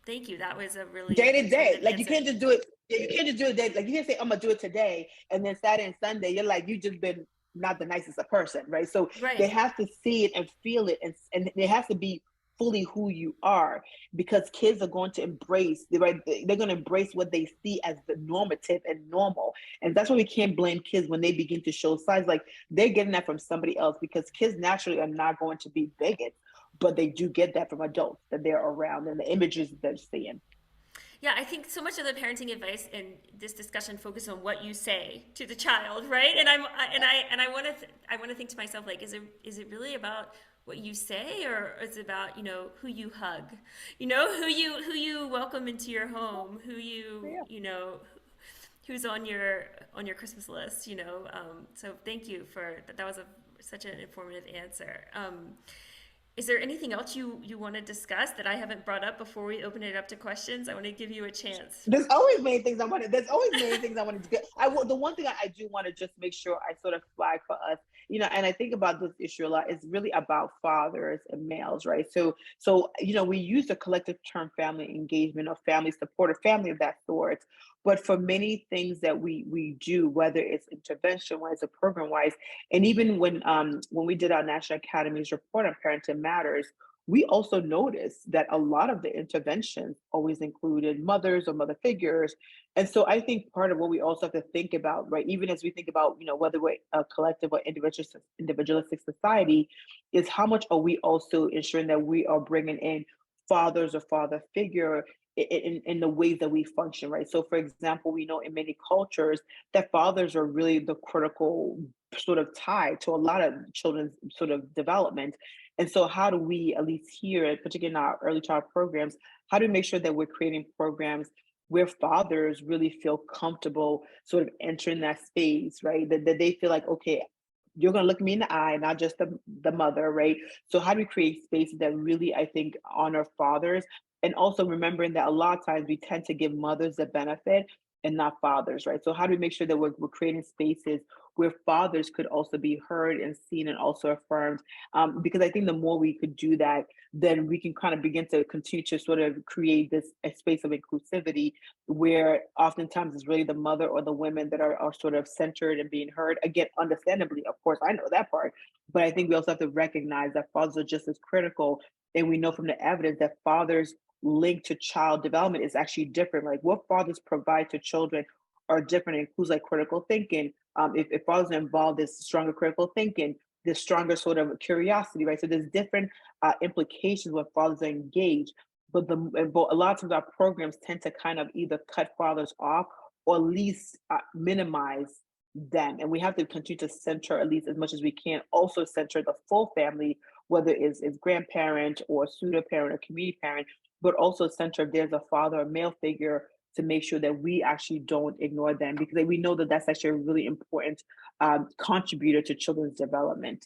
S4: thank you. That was a really
S3: day to day. Like, you
S4: answer.
S3: can't just do it. You can't just do it day. Like, you can't say, I'm gonna do it today, and then Saturday and Sunday, you're like, you just been not the nicest of person, right? So
S4: Right.
S3: they have to see it and feel it, and it has to be fully who you are, because kids are going to embrace right. They're going to embrace what they see as the normative and normal, and that's why we can't blame kids when they begin to show signs. Like, they're getting that from somebody else, because kids naturally are not going to be bigots, but they do get that from adults that they're around and the images that they're seeing.
S4: Yeah, I think so much of the parenting advice in this discussion focuses on what you say to the child, right? And I want to think to myself, like, is it really about what you say, or is it about, who you hug, who you welcome into your home, who who's on your Christmas list, So thank you for that. That was such an informative answer. Is there anything else you want to discuss that I haven't brought up before we open it up to questions? I want to give you a chance.
S3: There's always many things I wanted. There's always many things I wanted to get. The one thing I do want to just make sure I sort of flag for us, and I think about this issue a lot. It's really about fathers and males, right? So we use the collective term family engagement or family support or family of that sort. But for many things that we do, whether it's intervention wise or program wise, and even when we did our National Academy's report on parenting matters, we also noticed that a lot of the interventions always included mothers or mother figures. And so I think part of what we also have to think about, right, even as we think about, whether we're a collective or individualistic society, is how much are we also ensuring that we are bringing in fathers or father figure in the ways that we function, right? So, for example, we know in many cultures that fathers are really the critical sort of tie to a lot of children's sort of development. And so how do we, at least here, particularly in our early child programs, how do we make sure that we're creating programs where fathers really feel comfortable sort of entering that space, right? That they feel like, okay, you're going to look me in the eye, not just the mother, right? So how do we create spaces that really, I think, honor fathers? And also remembering that a lot of times we tend to give mothers the benefit and not fathers, right? So how do we make sure that we're creating spaces where fathers could also be heard and seen and also affirmed? Because I think the more we could do that, then we can kind of begin to continue to sort of create a space of inclusivity where oftentimes it's really the mother or the women that are sort of centered and being heard. Again, understandably, of course, I know that part, but I think we also have to recognize that fathers are just as critical. And we know from the evidence that fathers linked to child development is actually different. Like, what fathers provide to children are different. It includes like critical thinking. If fathers are involved, there's stronger critical thinking, there's stronger sort of curiosity, right? So there's different implications when fathers are engaged. But a lot of times our programs tend to kind of either cut fathers off or at least minimize them. And we have to continue to center, at least as much as we can, also center the full family, whether it's grandparent or pseudo parent or community parent, but also center if there's a father or male figure, to make sure that we actually don't ignore them, because we know that that's actually a really important contributor to children's development.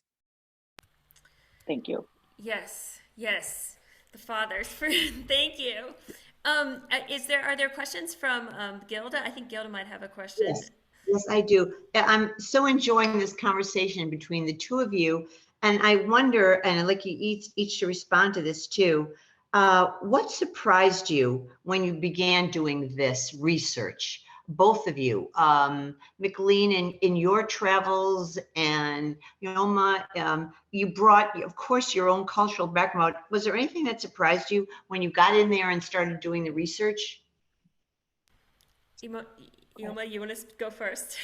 S3: Thank you.
S4: Yes, the fathers. Thank you. Are there questions from Gilda? I think Gilda might have a question.
S1: Yes, I do. I'm so enjoying this conversation between the two of you, and I wonder, and I'd like you each to respond to this too. What surprised you when you began doing this research? Both of you, Michaeleen, in your travels, and Iheoma, you brought, of course, your own cultural background. Was there anything that surprised you when you got in there and started doing the research?
S4: Iheoma, you want to go first?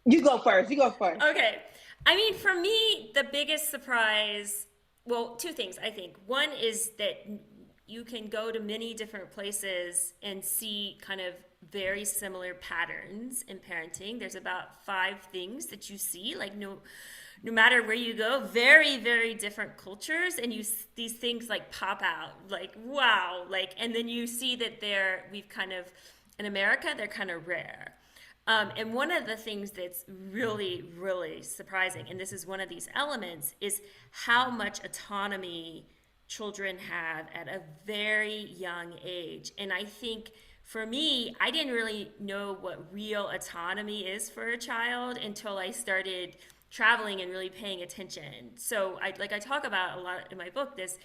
S3: You go first.
S4: Okay. I mean, for me, the biggest surprise, well, two things, I think. One is that you can go to many different places and see kind of very similar patterns in parenting. There's about 5 things that you see, like no matter where you go, very, very different cultures, and these things like pop out, like, wow, like, and then you see that we've kind of, in America, they're kind of rare. And one of the things that's really, really surprising, and this is one of these elements, is how much autonomy children have at a very young age. And I think for me, I didn't really know what real autonomy is for a child until I started traveling and really paying attention. So I talk about a lot in my book, this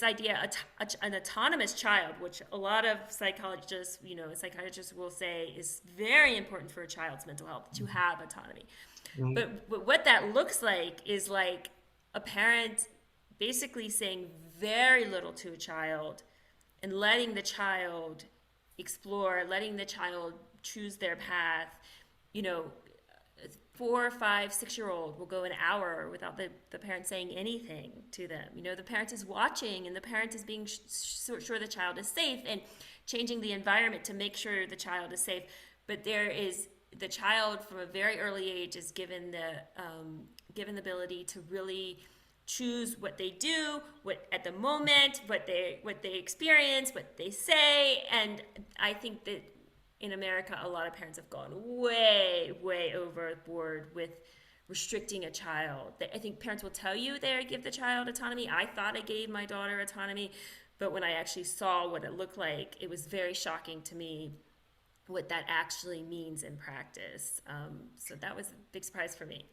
S4: idea, an autonomous child, which a lot of psychologists, psychiatrists will say is very important for a child's mental health, to have autonomy.
S1: Right.
S4: But what that looks like is like a parent basically saying very little to a child and letting the child explore, letting the child choose their path. 4, 5, 6-year-old will go an hour without the parent saying anything to them. The parent is watching, and the parent is being sure the child is safe and changing the environment to make sure the child is safe. But the child from a very early age is given the ability to really choose what they do, what at the moment, what they experience, what they say. And I think that in America, a lot of parents have gone way, way overboard with restricting a child. I think parents will tell you they give the child autonomy. I thought I gave my daughter autonomy, but when I actually saw what it looked like, it was very shocking to me what that actually means in practice. So that was a big surprise for me.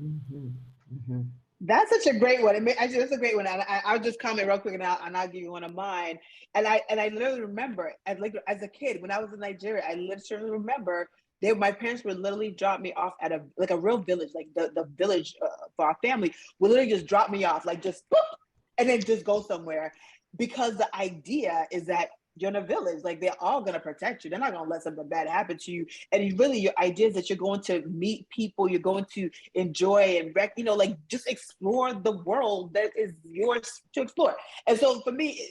S1: Mm-hmm. Mm-hmm.
S3: That's such a great one. Actually, that's a great one. I'll just comment real quick, and I'll give you one of mine. And I literally remember, as a kid, when I was in Nigeria, I literally remember my parents would literally drop me off at a real village, like the village for our family would literally just drop me off, like just boop, and then just go somewhere, because the idea is that you're in a village, like they're all going to protect you. They're not going to let something bad happen to you. And really your idea is that you're going to meet people, you're going to enjoy and like just explore the world that is yours to explore. And so for me,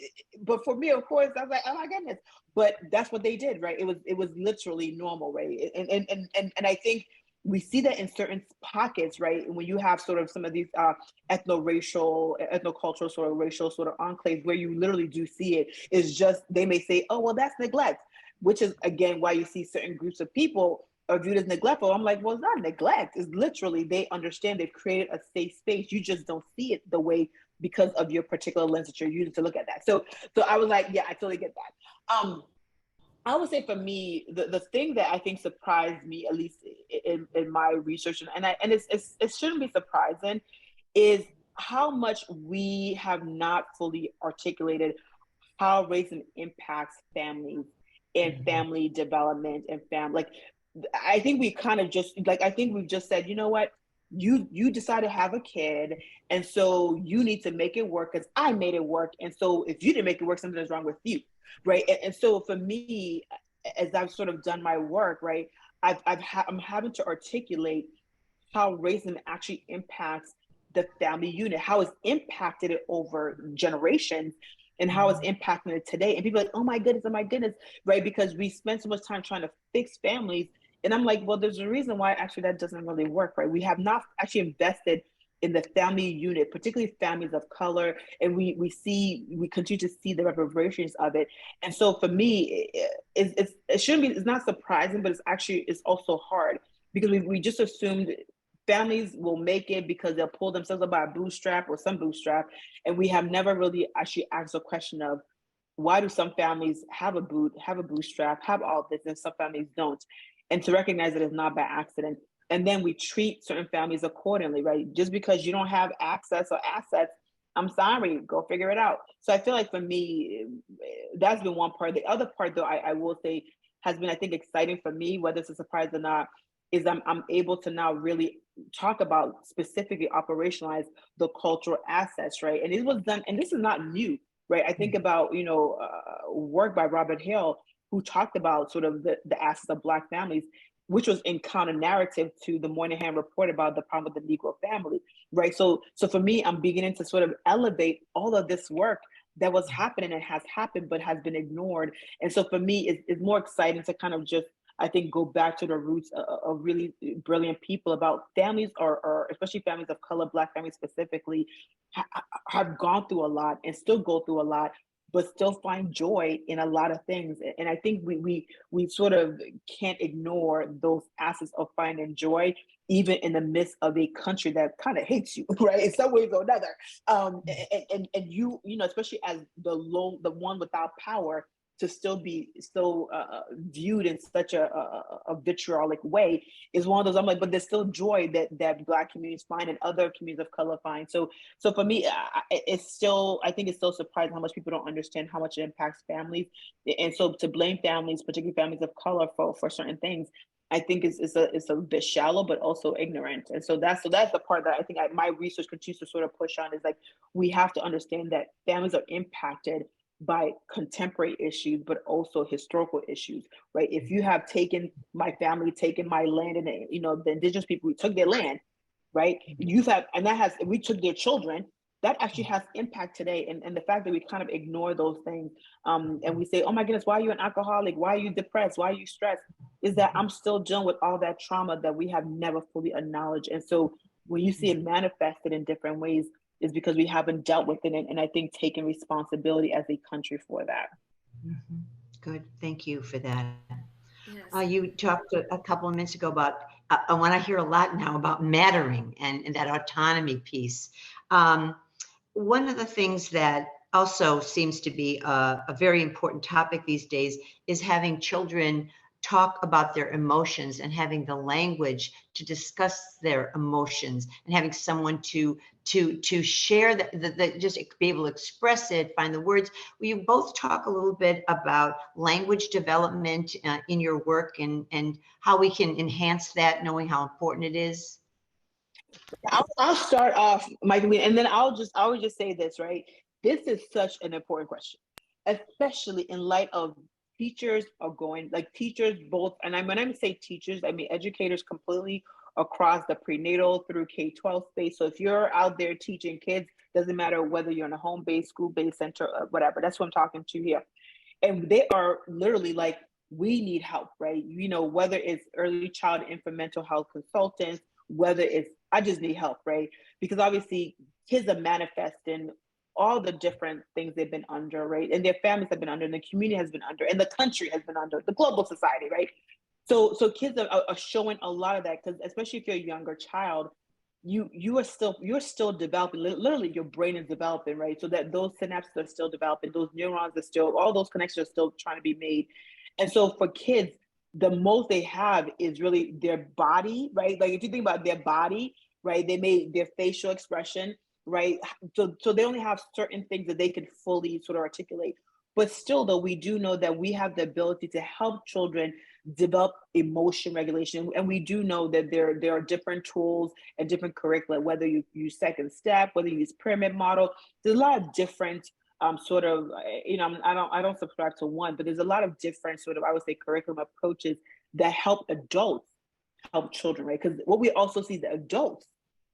S3: of course, I was like, oh my goodness, but that's what they did, right? It was literally normal, right? And I think we see that in certain pockets, right? When you have sort of some of these ethno-cultural, sort of racial sort of enclaves where you literally do see it, is just, they may say, oh, well, that's neglect, which is, again, why you see certain groups of people are viewed as neglectful. I'm like, well, it's not neglect. It's literally, they understand they've created a safe space. You just don't see it the way, because of your particular lens that you're using to look at that. So I was like, yeah, I totally get that. I would say for me, the thing that I think surprised me, at least in my research, and it shouldn't be surprising, is how much we have not fully articulated how racism impacts families and family development and family. Like, I think we kind of just, like, I think we've just said, you know what, you decide to have a kid, and so you need to make it work because I made it work. And so if you didn't make it work, something is wrong with you. Right. And so for me, as I've sort of done my work, right, I'm having to articulate how racism actually impacts the family unit, how it's impacted it over generations, and how it's impacting it today. And people are like, oh my goodness, right? Because we spend so much time trying to fix families. And I'm like, well, there's a reason why actually that doesn't really work, right? We have not actually invested in the family unit, particularly families of color, and we continue to see the reverberations of it. And so for me, it shouldn't be, it's not surprising, but it's also hard, because we just assumed families will make it because they'll pull themselves up by a bootstrap or some bootstrap, and we have never really actually asked the question of, why do some families have a bootstrap, have all this, and some families don't? And to recognize that it's not by accident. And then we treat certain families accordingly, right? Just because you don't have access or assets, I'm sorry, go figure it out. So I feel like for me, that's been one part. The other part, though, I will say has been, I think, exciting for me, whether it's a surprise or not, is I'm able to now really talk about, specifically operationalize the cultural assets, right? And it was done, and this is not new, right? I think about, work by Robert Hill, who talked about sort of the assets of Black families, which was in counter narrative to the Moynihan report about the problem with the Negro family, right? So for me, I'm beginning to sort of elevate all of this work that was happening and has happened, but has been ignored. And so for me, it's more exciting to kind of just, I think, go back to the roots of really brilliant people about families, or especially families of color, Black families specifically, have gone through a lot and still go through a lot, but still find joy in a lot of things. And I think we sort of can't ignore those aspects of finding joy, even in the midst of a country that kind of hates you, right? In some ways or another. And you know, especially as the one without power, to still be viewed in such a vitriolic way is one of those. I'm like, but there's still joy that Black communities find and other communities of color find. So for me, it's still, I think it's still surprising how much people don't understand how much it impacts families. And so to blame families, particularly families of color, for certain things, I think it's a bit shallow, but also ignorant. And so that's the part that I think my research continues to sort of push on, is like, we have to understand that families are impacted by contemporary issues, but also historical issues, right? If you have taken my family, taken my land, and you know, the indigenous people, we took their land, right? We took their children. That actually has impact today. And the fact that we kind of ignore those things, and we say, oh my goodness, why are you an alcoholic? Why are you depressed? Why are you stressed? Is that I'm still dealing with all that trauma that we have never fully acknowledged. And so when you see it manifested in different ways, is because we haven't dealt with it, and I think taking responsibility as a country for that.
S1: Mm-hmm. Good, thank you for that.
S4: Yes.
S1: You talked a couple of minutes ago about, I want to hear a lot now about mattering and that autonomy piece. One of the things that also seems to be a very important topic these days is having children talk about their emotions and having the language to discuss their emotions and having someone to share that just be able to express it, find the words. Will you both talk a little bit about language development in your work and how we can enhance that, knowing how important it is?
S3: I'll start off, Michaeleen, and then I would just say this, right? This is such an important question, especially in light of teachers are going, like teachers both, and when I say teachers, I mean educators completely across the prenatal through K-12 space. So if you're out there teaching kids, doesn't matter whether you're in a home-based, school-based center, or whatever, that's what I'm talking to here. And they are literally like, we need help, right? You know, whether it's early child infant mental health consultants, whether it's, I just need help, right? Because obviously kids are manifesting all the different things they've been under, right? And their families have been under, and the community has been under, and the country has been under, the global society, right? So kids are showing a lot of that, because especially if you're a younger child, you're still developing. Literally, your brain is developing, right? So that those synapses are still developing, those neurons are still, all those connections are still trying to be made. And so for kids, the most they have is really their body, right? Like if you think about their body, right? They made their facial expression, right? So they only have certain things that they can fully sort of articulate. But still, though, we do know that we have the ability to help children develop emotion regulation. And we do know that there are different tools and different curricula, whether you use second step, whether you use pyramid model. There's a lot of different sort of, you know, I don't subscribe to one, but there's a lot of different sort of, I would say, curriculum approaches that help adults help children, right? Because what we also see is that adults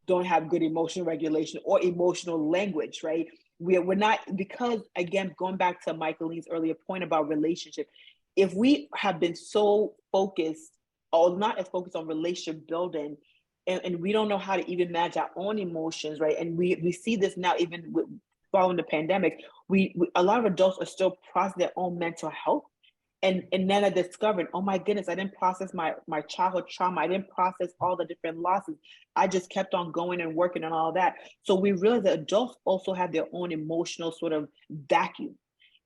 S3: don't have good emotion regulation or emotional language, right? We're not, because again, going back to Michaeleen's earlier point about relationship, if we have been so focused or not as focused on relationship building, and we don't know how to even manage our own emotions, right? And we see this now, even with following the pandemic, we a lot of adults are still processing their own mental health. And then I discovered, oh my goodness, I didn't process my childhood trauma. I didn't process all the different losses. I just kept on going and working and all that. So we realized that adults also have their own emotional sort of vacuum.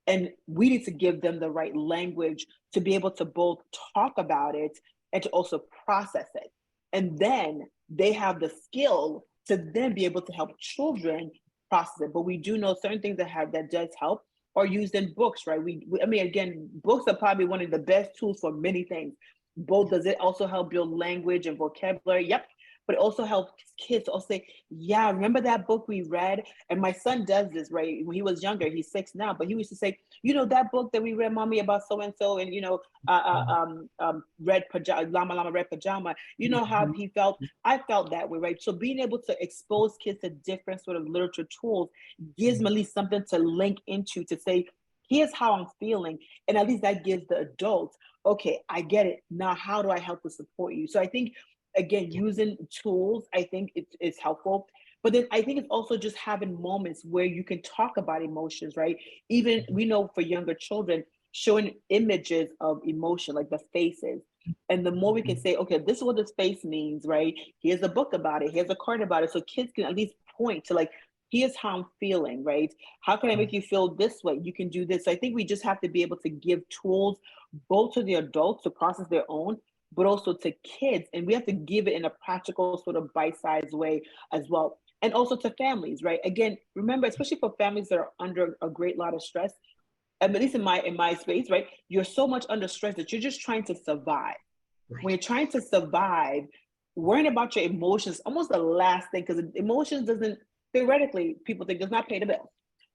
S3: And we need to give them the right language to be able to both talk about it and to also process it. And then they have the skill to then be able to help children process it. But we do know certain things that does help are used in books, right? I mean, again, books are probably one of the best tools for many things. Both does it also help build language and vocabulary? Yep. But it also helps kids also say, yeah, remember that book we read? And my son does this, right? When he was younger, he's 6 now, but he used to say, you know, that book that we read, mommy, about so-and-so, and, you know, red pajama, llama red pajama, you know how he felt? I felt that way, right? So being able to expose kids to different sort of literature tools gives them at least something to link into, to say, here's how I'm feeling. And at least that gives the adults, okay, I get it. Now, how do I help to support you? So I think, again, using tools, I think it's helpful. But then I think it's also just having moments where you can talk about emotions, right? Even we know for younger children, showing images of emotion, like the faces. And the more we can say, okay, this is what this face means, right? Here's a book about it, here's a card about it. So kids can at least point to like, here's how I'm feeling, right? How can I make you feel this way? You can do this. So I think we just have to be able to give tools both to the adults to process their own, but also to kids. And we have to give it in a practical, sort of bite-sized way as well. And also to families, right? Again, remember, especially for families that are under a great lot of stress, at least in my space, right? You're so much under stress that you're just trying to survive.
S1: Right.
S3: When you're trying to survive, worrying about your emotions, almost the last thing, because emotions doesn't, theoretically, people think does not pay the bill.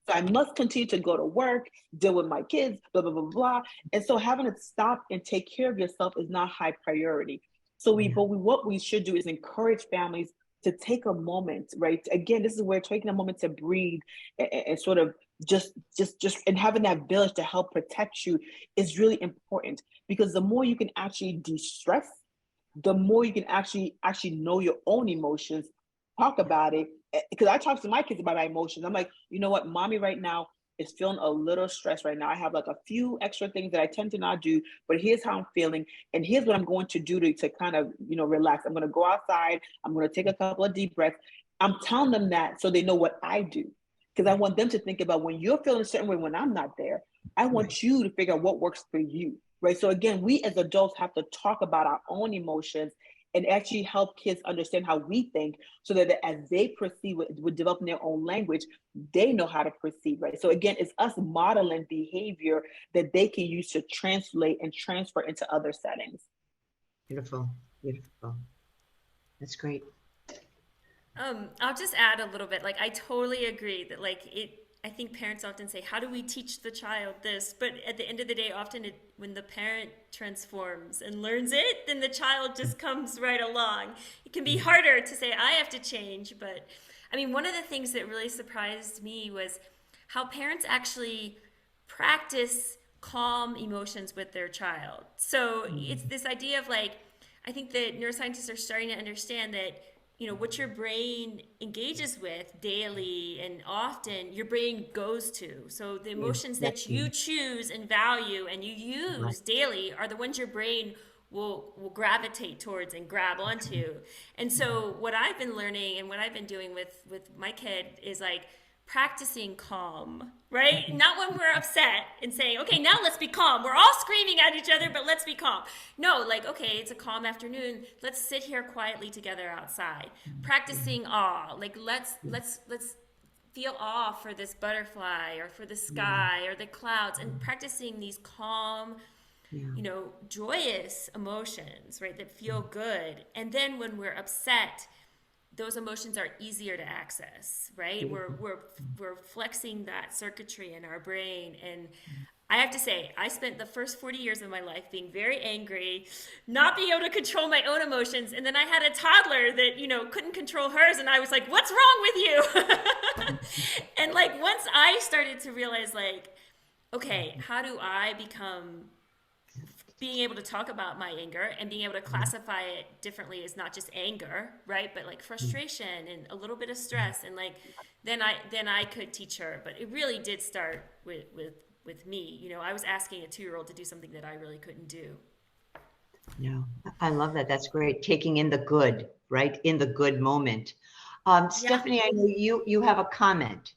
S3: So I must continue to go to work, deal with my kids, blah, blah, blah, blah. And so having to stop and take care of yourself is not high priority. So what we should do is encourage families to take a moment, right? Again, this is where taking a moment to breathe and sort of just and having that village to help protect you is really important, because the more you can actually de-stress, the more you can actually know your own emotions, talk about it. Because I talk to my kids about my emotions. I'm like, you know what, mommy right now is feeling a little stressed right now. I have like a few extra things that I tend to not do, but here's how I'm feeling. And here's what I'm going to do to kind of, relax. I'm going to go outside. I'm going to take a couple of deep breaths. I'm telling them that so they know what I do. Because I want them to think about when you're feeling a certain way when I'm not there, I want you to figure out what works for you, right? So again, we as adults have to talk about our own emotions and actually help kids understand how we think, so that as they proceed with developing their own language, they know how to proceed, right? So again, it's us modeling behavior that they can use to translate and transfer into other settings.
S1: Beautiful, beautiful. That's great.
S4: I'll just add a little bit. Like, I totally agree that I think parents often say, how do we teach the child this? But at the end of the day, often when the parent transforms and learns it, then the child just comes right along. It can be harder to say, I have to change. But I mean, one of the things that really surprised me was how parents actually practice calm emotions with their child. So it's this idea of I think that neuroscientists are starting to understand that what your brain engages with daily and often, your brain goes to. So the emotions that you choose and value and you use daily are the ones your brain will gravitate towards and grab onto. And so what I've been learning and what I've been doing with my kid is practicing calm, right? Not when we're upset and saying, okay, now let's be calm. We're all screaming at each other, but let's be calm. No, okay, it's a calm afternoon. Let's sit here quietly together outside. Practicing awe. Let's feel awe for this butterfly or for the sky or the clouds, and practicing these calm, joyous emotions, right? That feel good. And then when we're upset, those emotions are easier to access, right? We're flexing that circuitry in our brain. And I have to say, I spent the first 40 years of my life being very angry, not being able to control my own emotions. And then I had a toddler that, couldn't control hers. And I was like, what's wrong with you? And once I started to realize okay, how do I become being able to talk about my anger and being able to classify it differently as not just anger, right? But frustration and a little bit of stress. And then I could teach her. But it really did start with me. I was asking a 2-year-old to do something that I really couldn't do.
S1: Yeah, I love that. That's great. Taking in the good, right? In the good moment. Stephanie, I know you have a comment.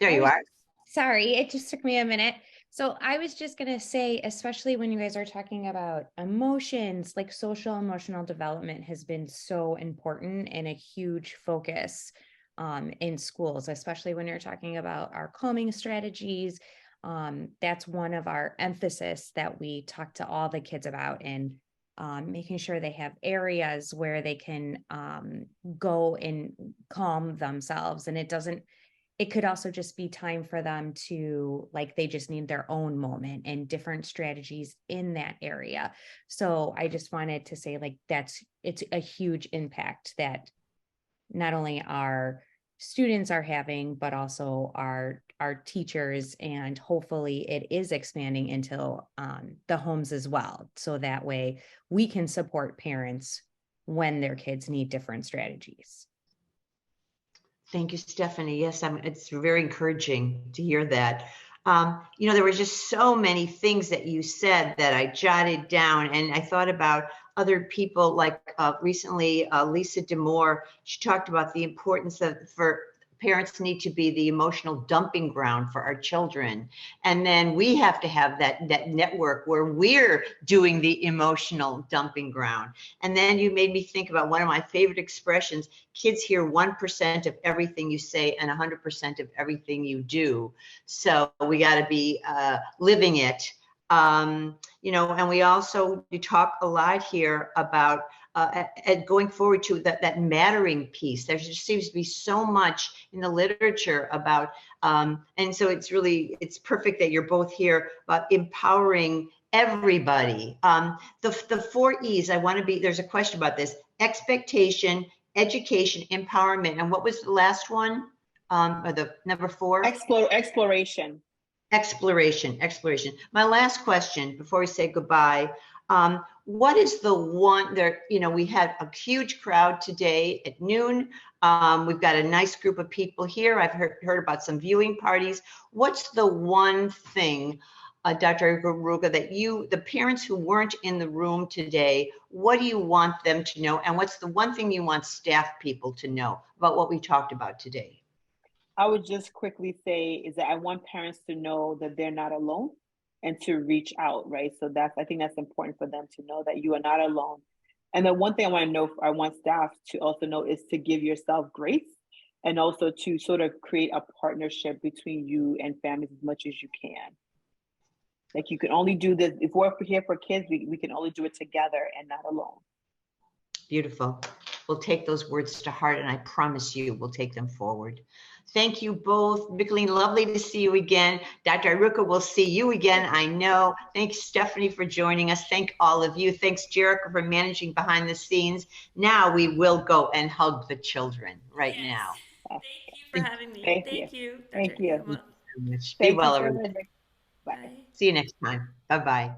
S1: There you are.
S2: Sorry, it just took me a minute. So I was just going to say, especially when you guys are talking about emotions, social emotional development has been so important and a huge focus in schools, especially when you're talking about our calming strategies. That's one of our emphasis that we talk to all the kids about, and making sure they have areas where they can go and calm themselves. And it could also just be time for them to they just need their own moment and different strategies in that area. So I just wanted to say it's a huge impact that not only our students are having, but also our teachers, and hopefully it is expanding into the homes as well. So that way we can support parents when their kids need different strategies.
S1: Thank you, Stephanie. Yes, it's very encouraging to hear that. There were just so many things that you said that I jotted down, and I thought about other people, like recently, Lisa Demore. She talked about the importance for parents need to be the emotional dumping ground for our children. And then we have to have that network where we're doing the emotional dumping ground. And then you made me think about one of my favorite expressions: kids hear 1% of everything you say and 100% of everything you do. So we got to be living it. And we also, you talk a lot here about going forward to that mattering piece. There just seems to be so much in the literature about, and so it's perfect that you're both here about empowering everybody. The 4 E's, there's a question about this: expectation, education, empowerment. And what was the last one? Or the number 4?
S3: Exploration.
S1: Exploration. My last question before we say goodbye. What is the one there? We had a huge crowd today at noon. We've got a nice group of people here. I've heard about some viewing parties. What's the one thing, Dr. Iruka, that the parents who weren't in the room today, what do you want them to know? And what's the one thing you want staff people to know about what we talked about today?
S3: I would just quickly say is that I want parents to know that they're not alone and to reach out, right? So I think that's important for them to know that you are not alone. And then one thing I want staff to also know is to give yourself grace, and also to sort of create a partnership between you and families as much as you can. Like, you can only do this, if we're here for kids, we can only do it together and not alone.
S1: Beautiful. We'll take those words to heart, and I promise you we'll take them forward. Thank you both. Michaeleen, lovely to see you again. Dr. Iruka, we'll see you again, I know. Thanks, Stephanie, for joining us. Thank all of you. Thanks, Jerica, for managing behind the scenes. Now we will go and hug the children now.
S4: Thank you for having me.
S3: Thank you. Thank you.
S1: Be well,
S3: everybody.
S1: everybody. Bye. See you next time. Bye-bye.